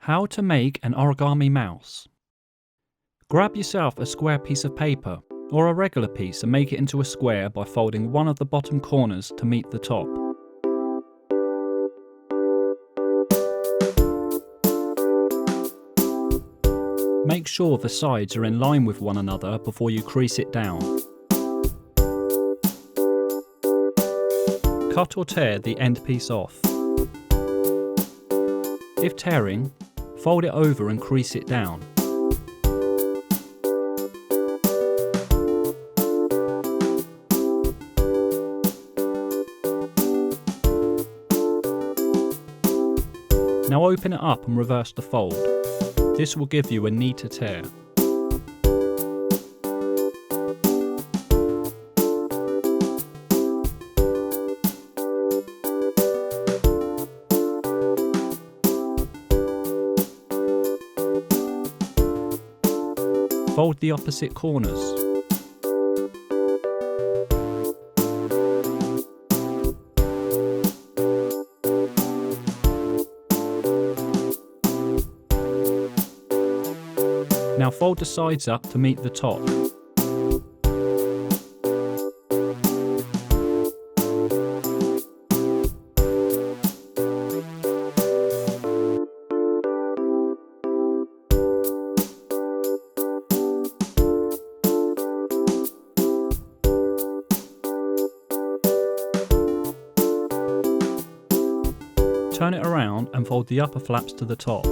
How to make an origami mouse. Grab yourself a square piece of paper or a regular piece and make it into a square by folding one of the bottom corners to meet the top. Make sure the sides are in line with one another before you crease it down. Cut or tear the end piece off. If tearing, fold it over and crease it down. Now open it up and reverse the fold. This will give you a neater tear. Fold the opposite corners. Now fold the sides up to meet the top. Turn it around and fold the upper flaps to the top.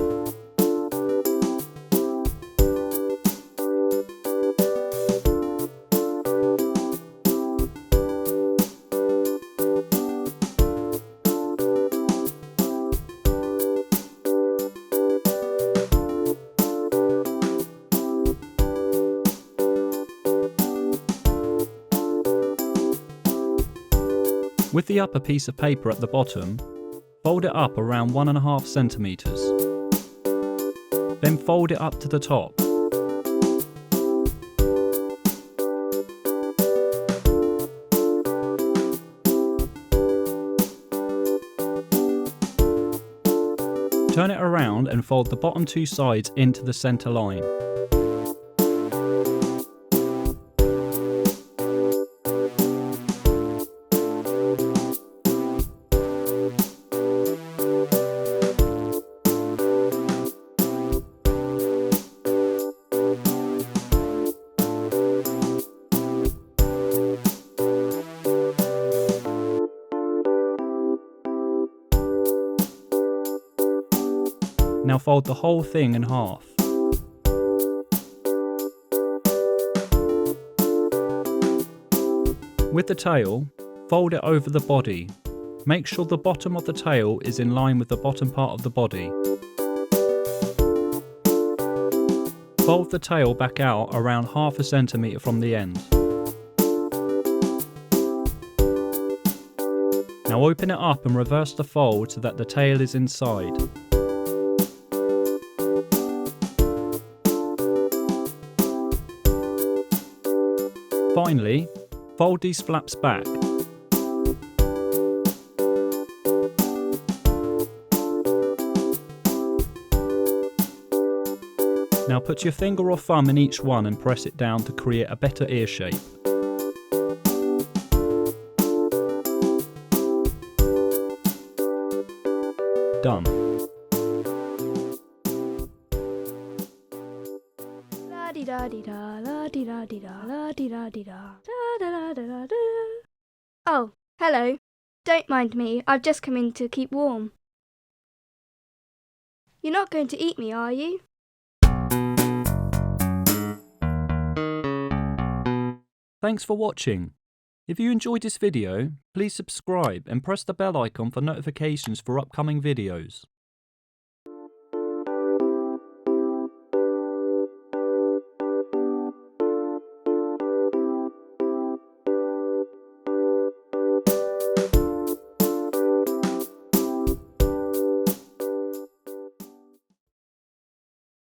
With the upper piece of paper at the bottom, fold it up around 1.5 centimeters. Then fold it up to the top. Turn it around and fold the bottom two sides into the center line. Now fold the whole thing in half. With the tail, fold it over the body. Make sure the bottom of the tail is in line with the bottom part of the body. Fold the tail back out around 0.5 centimeter from the end. Now open it up and reverse the fold so that the tail is inside. Finally, fold these flaps back. Now put your finger or thumb in each one and press it down to create a better ear shape. Done. Oh, hello. Don't mind me, I've just come in to keep warm. You're not going to eat me, are you? Thanks for watching. If you enjoyed this video, please subscribe and press the bell icon for notifications for upcoming videos.